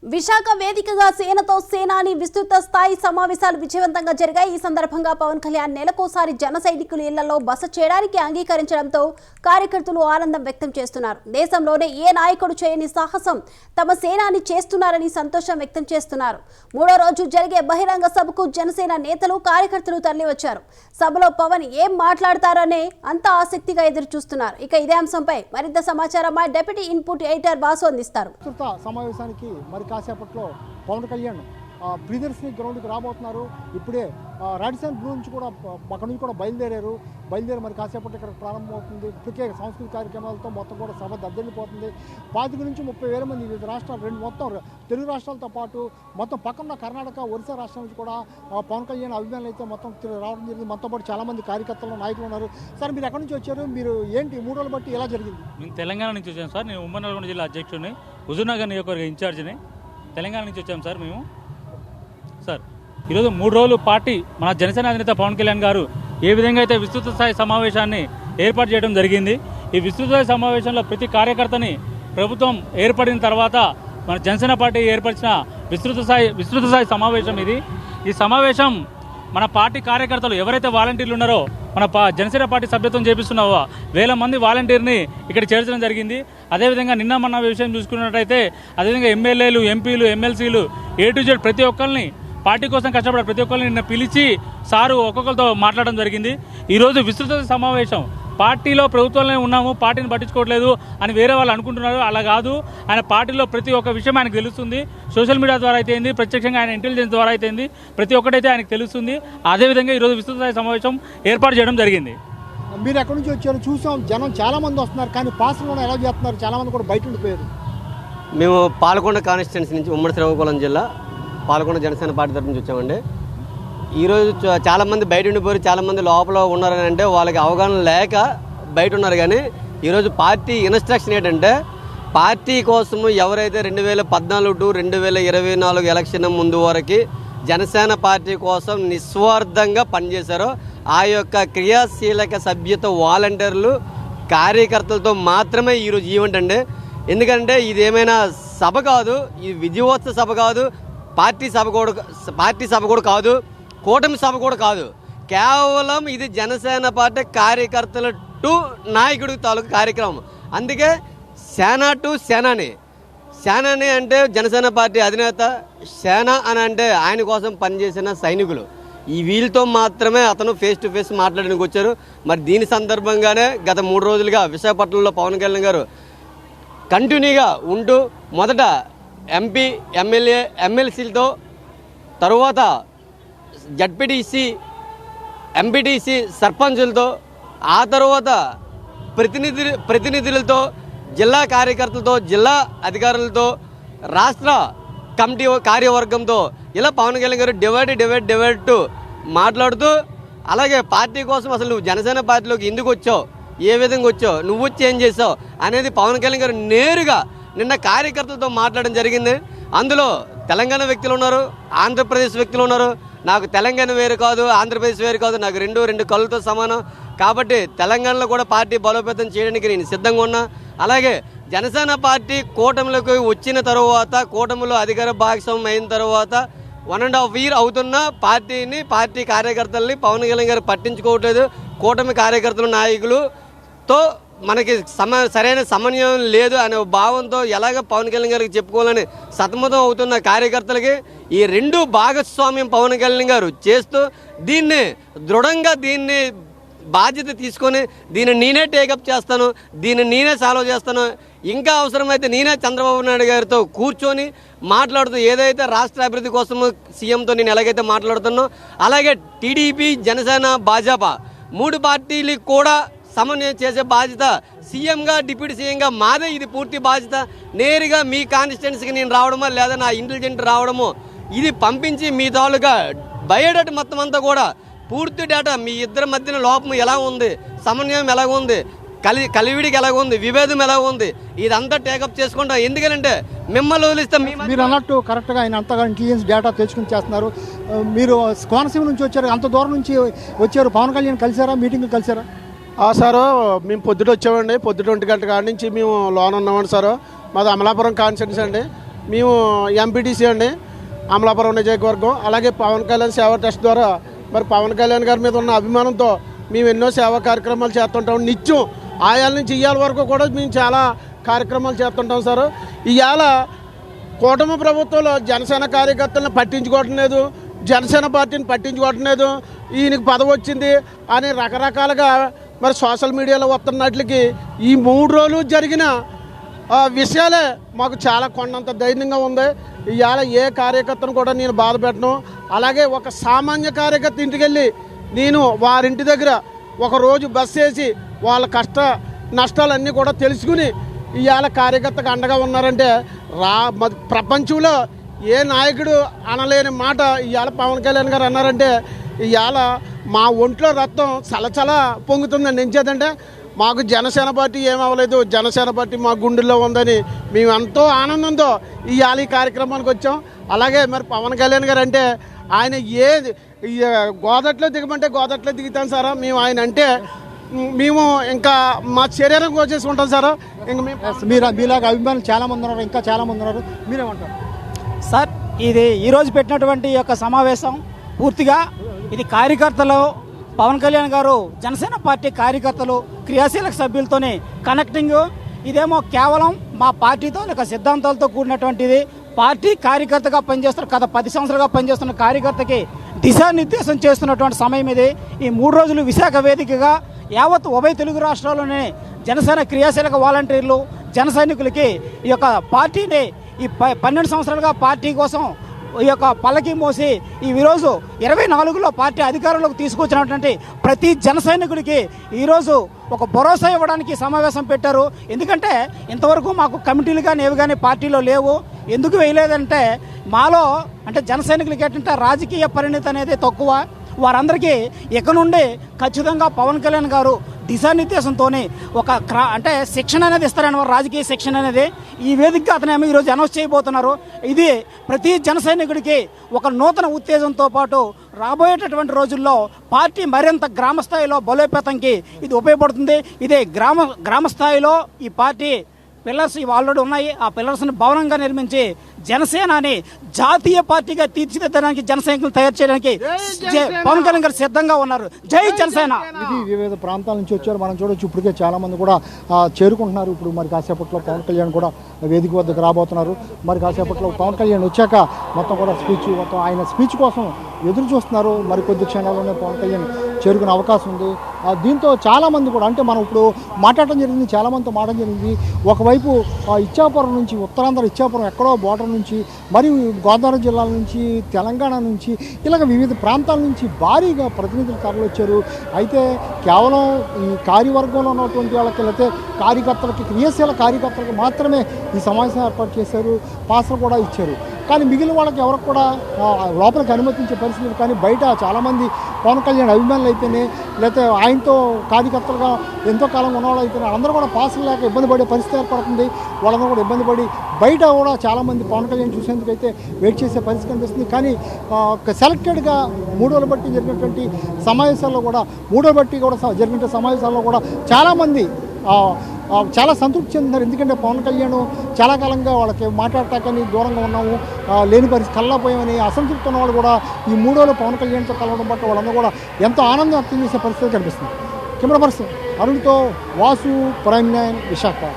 విశాఖ వేదికగా సేనతో సేనాని విస్తృత స్థాయి సమావేశాలు విజయవంతంగా జరిగాయి. ఈ సందర్భంగా పవన్ కళ్యాణ్ నెలకోసారి జన సైనికుల ఇళ్లలో బస చేయడానికి అంగీకరించడంతో కార్యకర్తలు ఆనందం వ్యక్తం చేస్తున్నారు. దేశంలోనే ఏ నాయకుడు చేయని సాహసం తమ సేనాని చేస్తున్నారని సంతోషం వ్యక్తం చేస్తున్నారు. మూడో రోజు జరిగే బహిరంగ సభకు జనసేన నేతలు కార్యకర్తలు తరలివచ్చారు. సభలో పవన్ ఏం మాట్లాడతారనే అంతా ఆసక్తిగా ఎదురు చూస్తున్నారు. ఇక ఇదే అంశంపై మరింత సమాచారం మా డెప్యూటీ ఇన్పుట్ ఎడిటర్ వాసు అందిస్తారు. సమావేశానికి కాసేపట్లో పవన్ కళ్యాణ్ ప్రియదర్శిని గ్రౌండ్కి రాబోతున్నారు. ఇప్పుడే రాడిసన్ బ్లూ నుంచి కూడా అక్కడి నుంచి కూడా బయలుదేరి మరి కాసేపట్లో ఇక్కడ ప్రారంభమవుతుంది. ఇప్పటికే సాంస్కృతిక కార్యక్రమాలతో మొత్తం కూడా సభ దద్దరిల్లిపోతుంది. 25 నుంచి 30,000 మంది వివిధ రాష్ట్రాలు మొత్తం తెలుగు రాష్ట్రాలతో పాటు మొత్తం పక్కన కర్ణాటక, ఒరిస్సా రాష్ట్రం నుంచి కూడా పవన్ కళ్యాణ్ అభిమానులు అయితే మొత్తం రావడం జరిగింది. మొత్తం పాటు చాలామంది కార్యకర్తలు, నాయకులు ఉన్నారు. సార్, మీరు ఎక్కడి నుంచి వచ్చారు? మీరు ఏంటి 3 రోజులు బట్టి ఎలా జరిగింది? నేను తెలంగాణ నుంచి వచ్చాను సార్. నేను ఉమ్మడి నల్గొండ జిల్లా అధ్యక్షుడిని, హుజూర్నగర్ నియోజకవర్గ ఇన్ఛార్జిని. తెలంగాణ నుంచి వచ్చాము సార్ మేము. సార్, ఈరోజు 3 రోజులు పార్టీ మన జనసేన అధినేత పవన్ కళ్యాణ్ గారు ఏ విధంగా అయితే విస్తృత స్థాయి సమావేశాన్ని ఏర్పాటు చేయడం జరిగింది. ఈ విస్తృత స్థాయి సమావేశంలో ప్రతి కార్యకర్తని ప్రభుత్వం ఏర్పడిన తర్వాత మన జనసేన పార్టీ ఏర్పరిచిన విస్తృత స్థాయి సమావేశం ఇది. ఈ సమావేశం మన పార్టీ కార్యకర్తలు ఎవరైతే వాలంటీర్లు ఉన్నారో, మన జనసేన పార్టీ సభ్యత్వం చేపిస్తున్నావో 1000 మంది వాలంటీర్ని ఇక్కడ చేర్చడం జరిగింది. అదేవిధంగా నిన్న మొన్న విషయం చూసుకున్నట్టయితే అదేవిధంగా ఎమ్మెల్యేలు, ఎంపీలు, ఎమ్మెల్సీలు A to Z ప్రతి ఒక్కరిని పార్టీ కోసం కష్టపడే ప్రతి ఒక్కరిని నిన్న పిలిచి సారు ఒక్కొక్కరితో మాట్లాడడం జరిగింది. ఈరోజు విస్తృత సమావేశం పార్టీలో ప్రభుత్వంలో ఉన్నాము, పార్టీని పట్టించుకోవట్లేదు అని వేరే వాళ్ళు అనుకుంటున్నారు. అలా కాదు, ఆయన పార్టీలో ప్రతి ఒక్క విషయం ఆయనకు తెలుస్తుంది. సోషల్ మీడియా ద్వారా అయితే ఏంది, ప్రత్యక్షంగా ఆయన ఇంటెలిజెన్స్ ద్వారా అయితే ఏంది, ప్రతి ఒక్కటైతే ఆయనకు తెలుస్తుంది. అదేవిధంగా ఈరోజు విస్తృత సమావేశం ఏర్పాటు చేయడం జరిగింది. మీరు ఎక్కడి నుంచి వచ్చారు? చూసాం, జనం చాలా మంది వస్తున్నారు, కానీ పాస్లో ఎలా చేస్తున్నారు? చాలా మంది కూడా బయట ఉండిపోయారు. మేము పాలకొండ కాన్స్టిట్యున్సీ నుంచి, ఉమ్మడి శ్రీకాకుళం జిల్లా పాలకొండ జనసేన పార్టీ తరఫు నుంచి వచ్చామండి. ఈరోజు చాలామంది బయట ఉండిపోయారు, చాలామంది లోపల ఉన్నారని అంటే వాళ్ళకి అవగాహన లేక బయట ఉన్నారు. కానీ ఈరోజు పార్టీ ఇన్స్ట్రక్షన్ ఏంటంటే, పార్టీ కోసము ఎవరైతే 2014 to 2024 ఎలక్షన్ ముందు వరకు జనసేన పార్టీ కోసం నిస్వార్థంగా పనిచేశారో ఆ యొక్క క్రియాశీలక సభ్యత వాలంటీర్లు, కార్యకర్తలతో మాత్రమే ఈరోజు ఈవెంట్ అండి. ఎందుకంటే ఇది ఏమైనా సభ కాదు, ఇది విజయోత్సవ సభ కాదు, పార్టీ సభ కూడా కాదు, కూటమి సభ కూడా కాదు. కేవలం ఇది జనసేన పార్టీ కార్యకర్తల టు నాయకుడి తాలూకు కార్యక్రమం. అందుకే సేన టు సేనాని అంటే జనసేన పార్టీ అధినేత, సేన అని అంటే ఆయన కోసం పనిచేసిన సైనికులు. ఈ వీళ్ళతో మాత్రమే అతను ఫేస్ టు ఫేస్ మాట్లాడడానికి వచ్చారు. మరి దీని సందర్భంగానే గత 3 రోజులుగా విశాఖపట్నంలో పవన్ కళ్యాణ్ గారు కంటిన్యూగా ఉంటూ మొదట ఎంపీ, ఎమ్మెల్యే, ఎమ్మెల్సీలతో, తరువాత జడ్పీటీసీ, ఎంపీటీసీ, సర్పంచులతో, ఆ తర్వాత ప్రతినిధులతో, జిల్లా కార్యకర్తలతో, జిల్లా అధికారులతో, రాష్ట్ర కమిటీ కార్యవర్గంతో ఇలా పవన్ కళ్యాణ్ గారు డివైడ్ టు మాట్లాడుతూ, అలాగే పార్టీ కోసం అసలు నువ్వు జనసేన పార్టీలోకి ఎందుకు వచ్చావు, ఏ విధంగా వచ్చావు, నువ్వు వచ్చి ఏం చేసావు అనేది పవన్ కళ్యాణ్ గారు నేరుగా నిన్న కార్యకర్తలతో మాట్లాడడం జరిగింది. అందులో తెలంగాణ వ్యక్తులు ఉన్నారు, ఆంధ్రప్రదేశ్ వ్యక్తులు ఉన్నారు. నాకు తెలంగాణ వేరు కాదు, ఆంధ్రప్రదేశ్ వేరు కాదు, నాకు రెండు కళ్ళతో సమానం. కాబట్టి తెలంగాణలో కూడా పార్టీ బలోపేతం చేయడానికి నేను సిద్ధంగా ఉన్నా. అలాగే జనసేన పార్టీ కూటమిలోకి వచ్చిన తర్వాత, కూటమిలో అధికార భాగస్వామ్యం అయిన తర్వాత 1.5 year అవుతున్న పార్టీ కార్యకర్తల్ని పవన్ కళ్యాణ్ గారు పట్టించుకోవట్లేదు. కూటమి కార్యకర్తలు, నాయకులతో మనకి సరైన సమన్వయం లేదు అనే భావంతో ఎలాగ పవన్ కళ్యాణ్ గారికి చెప్పుకోవాలని సతమతం అవుతున్న కార్యకర్తలకి ఈ 2 భాగస్వామ్యం పవన్ కళ్యాణ్ గారు చేస్తూ దీన్ని దృఢంగా బాధ్యత తీసుకొని దీన్ని నేనే టేకప్ చేస్తాను, దీన్ని నేనే సాల్వ్ చేస్తాను, ఇంకా అవసరమైతే నేనే చంద్రబాబు నాయుడు గారితో కూర్చొని మాట్లాడుతూ ఏదైతే రాష్ట్ర అభివృద్ధి కోసము సీఎంతో నేను ఎలాగైతే మాట్లాడుతున్నా, అలాగే టీడీపీ, జనసేన, భాజపా 3 పార్టీలకు కూడా సమన్వయం చేసే బాధ్యత సీఎంగా, డిప్యూటీ సీఎంగా మాదే. ఇది పూర్తి బాధ్యత. నేరుగా మీ కాన్స్టిట్యున్సీకి నేను రావడమో లేదా నా ఇంటెలిజెంట్ రావడమో ఇది పంపించి మీ తాలూకా బయోడేటా మొత్తం అంతా కూడా పూర్తి డేటా, మీ ఇద్దరి మధ్యన లోపం ఎలా ఉంది, సమన్వయం ఎలా ఉంది, కలివిడికి ఎలా ఉంది, విభేదం ఎలా ఉంది, ఇదంతా టేకప్ చేసుకుంటాం. ఎందుకంటే మిమ్మల్ని వదిలిస్తే మీరు అన్నట్టు కరెక్ట్గా ఆయన అంతగా ఇంటెలిజెన్స్ డేటా తెచ్చుకుని చేస్తున్నారు. మీరు కోనసీమ నుంచి వచ్చారు, అంత దూరం నుంచి వచ్చారు, పవన్ కళ్యాణ్ కలిసారా, మీటింగ్ కలిసారా? సారు మేము పొద్దుట వచ్చామండి. పొద్దుట 1 గంట కాడి నుంచి మేము లోన్ ఉన్నామండి సారు. మాది అమలాపురం కాన్స్టిట్యున్సీ అండి. మేము ఎంపీటీసీ అండి అమలాపురం నియోజకవర్గం. అలాగే పవన్ కళ్యాణ్ సేవా ట్రస్ట్ ద్వారా మరి పవన్ కళ్యాణ్ గారి మీద ఉన్న అభిమానంతో మేము ఎన్నో సేవా కార్యక్రమాలు చేస్తుంటాం. నిత్యం ఆయాల నుంచి ఇవాళ వరకు కూడా మేము చాలా కార్యక్రమాలు చేస్తుంటాం సార్. ఇవాళ కూటమి ప్రభుత్వంలో జనసేన కార్యకర్తలను పట్టించుకోవటం లేదు, జనసేన పార్టీని పట్టించుకోవటం లేదు, ఈయనకి పదవి వచ్చింది అని రకరకాలుగా మరి సోషల్ మీడియాలో వస్తున్నట్లకి ఈ 3 రోజులు జరిగిన విషయాలే మాకు చాలా కొండంత ధైర్యంగా ఉంది. ఇవాళ ఏ కార్యకర్తను కూడా నేను బాధ పెట్టను. అలాగే ఒక సామాన్య కార్యకర్త ఇంటికి వెళ్ళి నేను వారింటి దగ్గర ఒకరోజు బస్ వేసి వాళ్ళ కష్ట నష్టాలన్నీ కూడా తెలుసుకుని ఇవాళ కార్యకర్తకు అండగా ఉన్నారంటే ప్రపంచంలో ఏ నాయకుడు అనలేని మాట ఇవాళ పవన్ కళ్యాణ్ గారు అన్నారంటే ఇవాళ మా ఒంట్లో రక్తం చలచల పొంగుతుందండి. ఎంచేదంటే మాకు జనసేన పార్టీ ఏమవ్వలేదు, జనసేన పార్టీ మా గుండెల్లో ఉందని మేము ఎంతో ఆనందంతో ఇవాళ ఈ కార్యక్రమానికి వచ్చాం. అలాగే మరి పవన్ కళ్యాణ్ గారు అంటే ఆయన గోదట్లో దిగమంటే గోదట్లో దిగుతాం సార్. మేము ఆయన అంటే మేము ఇంకా మా శరీరం కోసేసుకుంటాం సార్. ఇంకా మీరు మీలాగా అభిమానులు చాలామంది ఉన్నారు, ఇంకా చాలామంది ఉన్నారు, మీరేమంటారు సార్? ఇది ఈరోజు పెట్టినటువంటి యొక్క సమావేశం పూర్తిగా ఇది కార్యకర్తలు, పవన్ కళ్యాణ్ గారు జనసేన పార్టీ కార్యకర్తలు క్రియాశీలక సభ్యులతోనే కనెక్టింగ్. ఇదేమో కేవలం మా పార్టీతో లేక సిద్ధాంతాలతో కూడినటువంటిది. పార్టీ కార్యకర్తగా పనిచేస్తున్న గత 10 సంవత్సరాలుగా పనిచేస్తున్న కార్యకర్తకి దిశానిర్దేశం చేస్తున్నటువంటి సమయం ఇది. ఈ 3 రోజులు విశాఖ వేదికగా యావత్ ఉభయ తెలుగు రాష్ట్రాల్లోనే జనసేన క్రియాశీలక వాలంటీర్లు, జన సైనికులకి ఈ యొక్క పార్టీని ఈ 12 సంవత్సరాలుగా పార్టీ కోసం ఈ యొక్క పల్లకి మోసి ఈరోజు 24లో పార్టీ అధికారంలోకి తీసుకొచ్చినటువంటి ప్రతి జన సైనికుడికి ఈరోజు ఒక భరోసా ఇవ్వడానికి సమావేశం పెట్టారు. ఎందుకంటే ఇంతవరకు మాకు కమిటీలు కానీ ఏవి కానీ పార్టీలో లేవు. ఎందుకు వేయలేదంటే మాలో అంటే జన సైనికులకి ఏంటంటే రాజకీయ పరిణితి అనేది తక్కువ. వారందరికీ ఇక నుండి ఖచ్చితంగా పవన్ కళ్యాణ్ గారు దిశానిర్దేశంతోనే ఒక అంటే శిక్షణ అనేది ఇస్తారని రాజకీయ శిక్షణ అనేది ఈ వేదికగా అతనేమో ఈరోజు అనౌన్స్ చేయబోతున్నారు. ఇది ప్రతి జన సైనికుడికి ఒక నూతన ఉత్తేజంతో పాటు రాబోయేటటువంటి రోజుల్లో పార్టీ మరింత గ్రామ స్థాయిలో బలోపేతంకి ఇది ఉపయోగపడుతుంది. ఇదే గ్రామ స్థాయిలో ఈ పార్టీ పిల్లర్స్ ఇవి ఆల్రెడీ ఉన్నాయి. ఆ పిల్లర్స్ని భవనంగా నిర్మించి జనసేనని జాతీయ పార్టీగా తీర్చిదిద్దడానికి జన సైనికులు తయారు చేయడానికి పవన్ కళ్యాణ్ గారు సిద్ధంగా ఉన్నారు. జై జనసేన. ఇది వివిధ ప్రాంతాల నుంచి వచ్చారు, మనం చూడొచ్చు. ఇప్పటికే చాలా మంది కూడా చేరుకుంటున్నారు. ఇప్పుడు మరి కాసేపట్లో పవన్ కళ్యాణ్ కూడా వేదిక వద్దకు రాబోతున్నారు. మరి కాసేపట్లో పవన్ కళ్యాణ్ వచ్చాక మొత్తం కూడా మొత్తం ఆయన స్పీచ్ కోసం ఎదురు చూస్తున్నారు. మరి కొద్ది క్షణాల్లోనే పవన్ కళ్యాణ్ చేరుకునే అవకాశం ఉంది. దీంతో చాలామంది కూడా అంటే మనం ఇప్పుడు మాట్లాడటం జరిగింది, చాలామందితో మాట్లాడడం జరిగింది. ఒకవైపు ఇచ్చాపురం నుంచి, ఉత్తరాంధ్ర ఇచ్చాపురం ఎక్కడో బోర్డర్ నుంచి, మరియు గోదావరి జిల్లాల నుంచి, తెలంగాణ నుంచి, ఇలాగ వివిధ ప్రాంతాల నుంచి భారీగా ప్రతినిధులు తరలివచ్చారు. అయితే కేవలం ఈ కార్యవర్గంలో ఉన్నటువంటి వాళ్ళకి లేకపోతే కార్యకర్తలకి, క్రియాశీల కార్యకర్తలకు మాత్రమే ఈ సమావేశం ఏర్పాటు చేశారు. పాసలు కూడా ఇచ్చారు. కానీ మిగిలిన వాళ్ళకి ఎవరికి కూడా లోపలికి అనుమతించే పరిస్థితులు. కానీ బయట చాలామంది పవన్ కళ్యాణ్ అభిమానులు అయితేనే, లేకపోతే ఆయనతో కార్యకర్తలుగా ఎంతో కాలంగా ఉన్నవాళ్ళు అయితేనే అందరూ కూడా పాసులు లేక ఇబ్బంది పడే పరిస్థితి ఏర్పడుతుంది. వాళ్ళందరూ కూడా ఇబ్బంది పడి బయట కూడా చాలామంది పవన్ కళ్యాణ్ చూసేందుకైతే వెయిట్ చేసే పరిస్థితి కనిపిస్తుంది. కానీ సెలెక్టెడ్గా 3 రోజులు బట్టి జరిగినటువంటి సమావేశాల్లో కూడా 3 రోజులు బట్టి కూడా జరిగిన సమావేశాల్లో కూడా చాలామంది చాలా సంతృప్తి చెందుతున్నారు. ఎందుకంటే పవన్ కళ్యాణ్ చాలా కాలంగా వాళ్ళకి మాట్లాడటాకని దూరంగా ఉన్నాము, లేని పరిస్థితి కల్లాపోయామని అసంతృప్తి ఉన్నవాళ్ళు కూడా ఈ 3 రోజులు పవన్ కళ్యాణ్తో కలవడం బట్టి వాళ్ళందరూ కూడా ఎంతో ఆనందం వ్యక్తం చేసే పరిస్థితి కనిపిస్తుంది. కెమెరా పర్సన్ అరుణ్తో వాసు, ప్రైమ్ 9 విశాఖ.